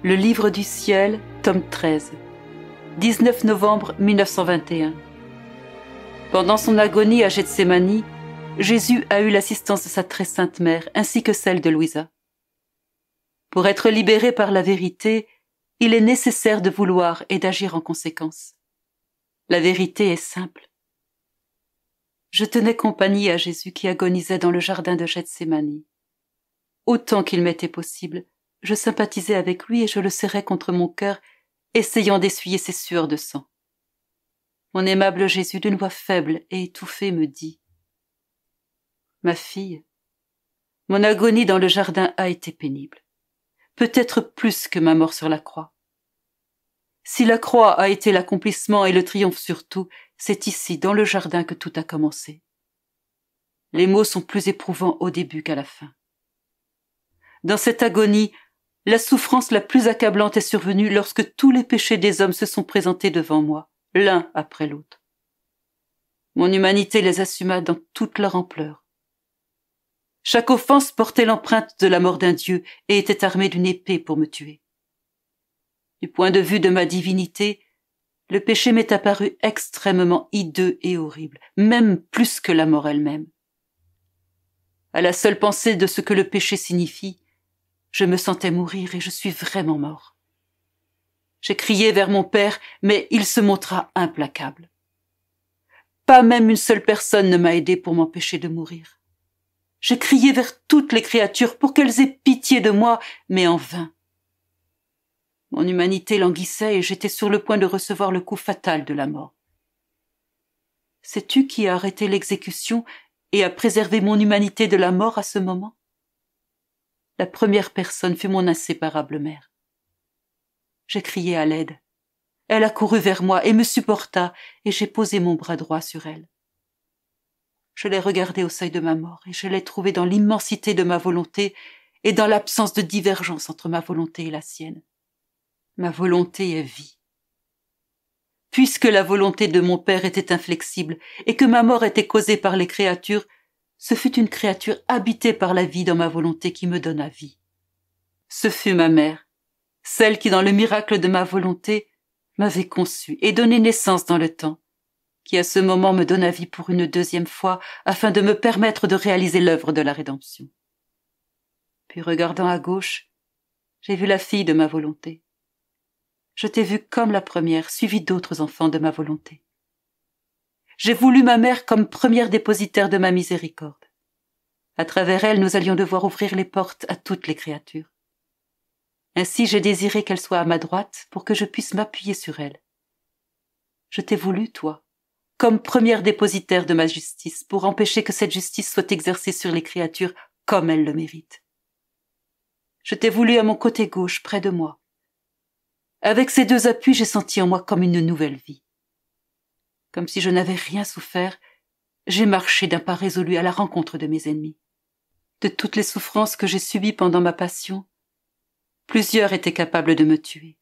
Le livre du ciel, tome 13, 19 novembre 1921. Pendant son agonie à Gethsémani, Jésus a eu l'assistance de sa très sainte mère ainsi que celle de Louisa. Pour être libéré par la vérité, il est nécessaire de vouloir et d'agir en conséquence. La vérité est simple. Je tenais compagnie à Jésus qui agonisait dans le jardin de Gethsémani. Autant qu'il m'était possible, je sympathisais avec lui et je le serrais contre mon cœur, essayant d'essuyer ses sueurs de sang. Mon aimable Jésus, d'une voix faible et étouffée, me dit « Ma fille, mon agonie dans le jardin a été pénible, peut-être plus que ma mort sur la croix. Si la croix a été l'accomplissement et le triomphe surtout, c'est ici, dans le jardin, que tout a commencé. Les maux sont plus éprouvants au début qu'à la fin. Dans cette agonie, la souffrance la plus accablante est survenue lorsque tous les péchés des hommes se sont présentés devant moi, l'un après l'autre. Mon humanité les assuma dans toute leur ampleur. Chaque offense portait l'empreinte de la mort d'un Dieu et était armée d'une épée pour me tuer. Du point de vue de ma divinité, le péché m'est apparu extrêmement hideux et horrible, même plus que la mort elle-même. À la seule pensée de ce que le péché signifie, je me sentais mourir et je suis vraiment mort. J'ai crié vers mon Père, mais il se montra implacable. Pas même une seule personne ne m'a aidé pour m'empêcher de mourir. J'ai crié vers toutes les créatures pour qu'elles aient pitié de moi, mais en vain. Mon humanité languissait et j'étais sur le point de recevoir le coup fatal de la mort. Sais-tu qui a arrêté l'exécution et a préservé mon humanité de la mort à ce moment? La première personne fut mon inséparable mère. J'ai crié à l'aide. Elle a couru vers moi et me supporta, et j'ai posé mon bras droit sur elle. Je l'ai regardée au seuil de ma mort, et je l'ai trouvée dans l'immensité de ma volonté et dans l'absence de divergence entre ma volonté et la sienne. Ma volonté est vie. Puisque la volonté de mon Père était inflexible et que ma mort était causée par les créatures, ce fut une créature habitée par la vie dans ma volonté qui me donna vie. Ce fut ma mère, celle qui, dans le miracle de ma volonté, m'avait conçu et donné naissance dans le temps, qui à ce moment me donna vie pour une deuxième fois afin de me permettre de réaliser l'œuvre de la rédemption. Puis regardant à gauche, j'ai vu la fille de ma volonté. Je t'ai vue comme la première, suivie d'autres enfants de ma volonté. J'ai voulu ma mère comme première dépositaire de ma miséricorde. À travers elle, nous allions devoir ouvrir les portes à toutes les créatures. Ainsi, j'ai désiré qu'elle soit à ma droite pour que je puisse m'appuyer sur elle. Je t'ai voulu, toi, comme première dépositaire de ma justice, pour empêcher que cette justice soit exercée sur les créatures comme elles le méritent. Je t'ai voulu à mon côté gauche, près de moi. Avec ces deux appuis, j'ai senti en moi comme une nouvelle vie. Comme si je n'avais rien souffert, j'ai marché d'un pas résolu à la rencontre de mes ennemis. De toutes les souffrances que j'ai subies pendant ma passion, plusieurs étaient capables de me tuer.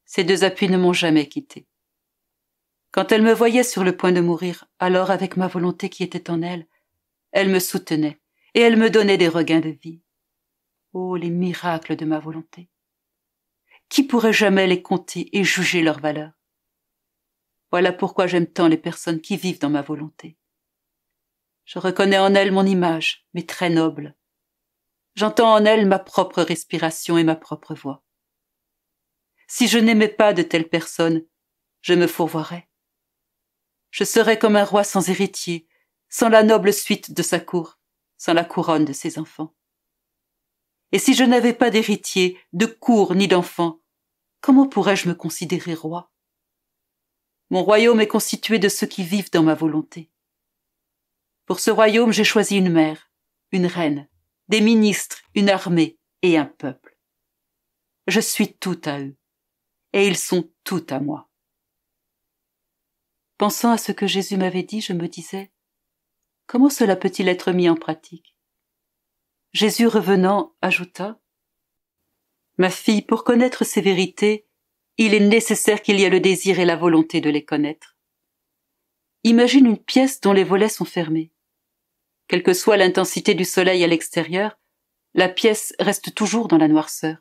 Ces deux appuis ne m'ont jamais quitté. Quand elle me voyait sur le point de mourir, alors avec ma volonté qui était en elle, elle me soutenait et elle me donnait des regains de vie. Oh, les miracles de ma volonté! Qui pourrait jamais les compter et juger leur valeur? Voilà pourquoi j'aime tant les personnes qui vivent dans ma volonté. Je reconnais en elles mon image, mais très noble. J'entends en elles ma propre respiration et ma propre voix. Si je n'aimais pas de telles personnes, je me fourvoierais. Je serais comme un roi sans héritier, sans la noble suite de sa cour, sans la couronne de ses enfants. Et si je n'avais pas d'héritier, de cour ni d'enfants, comment pourrais-je me considérer roi? Mon royaume est constitué de ceux qui vivent dans ma volonté. Pour ce royaume, j'ai choisi une mère, une reine, des ministres, une armée et un peuple. Je suis tout à eux, et ils sont tout à moi. Pensant à ce que Jésus m'avait dit, je me disais, comment cela peut-il être mis en pratique? Jésus revenant ajouta, « Ma fille, pour connaître ces vérités, il est nécessaire qu'il y ait le désir et la volonté de les connaître. Imagine une pièce dont les volets sont fermés. Quelle que soit l'intensité du soleil à l'extérieur, la pièce reste toujours dans la noirceur.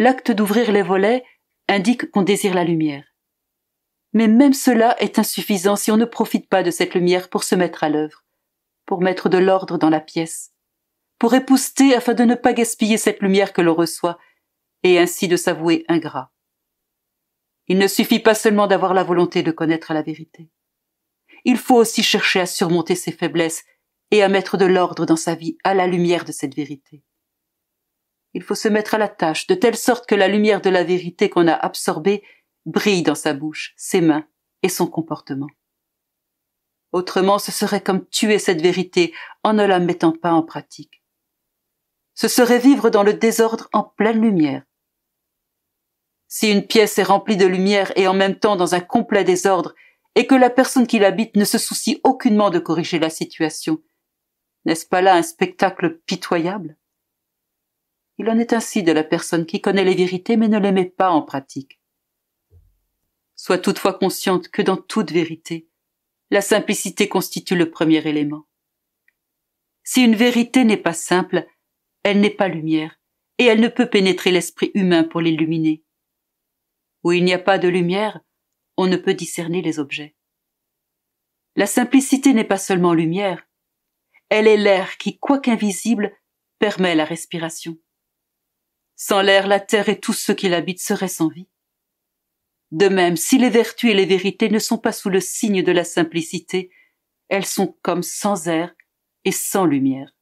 l'acte d'ouvrir les volets indique qu'on désire la lumière. Mais même cela est insuffisant si on ne profite pas de cette lumière pour se mettre à l'œuvre, pour mettre de l'ordre dans la pièce, pour épousseter afin de ne pas gaspiller cette lumière que l'on reçoit, et ainsi de s'avouer ingrat. Il ne suffit pas seulement d'avoir la volonté de connaître la vérité. Il faut aussi chercher à surmonter ses faiblesses et à mettre de l'ordre dans sa vie à la lumière de cette vérité. Il faut se mettre à la tâche de telle sorte que la lumière de la vérité qu'on a absorbée brille dans sa bouche, ses mains et son comportement. Autrement, ce serait comme tuer cette vérité en ne la mettant pas en pratique. Ce serait vivre dans le désordre en pleine lumière. Si une pièce est remplie de lumière et en même temps dans un complet désordre, et que la personne qui l'habite ne se soucie aucunement de corriger la situation, n'est-ce pas là un spectacle pitoyable? Il en est ainsi de la personne qui connaît les vérités mais ne les met pas en pratique. Sois toutefois consciente que dans toute vérité, la simplicité constitue le premier élément. Si une vérité n'est pas simple, elle n'est pas lumière, et elle ne peut pénétrer l'esprit humain pour l'illuminer. Où il n'y a pas de lumière, on ne peut discerner les objets. La simplicité n'est pas seulement lumière, elle est l'air qui, quoiqu'invisible, permet la respiration. Sans l'air, la terre et tous ceux qui l'habitent seraient sans vie. De même, si les vertus et les vérités ne sont pas sous le signe de la simplicité, elles sont comme sans air et sans lumière.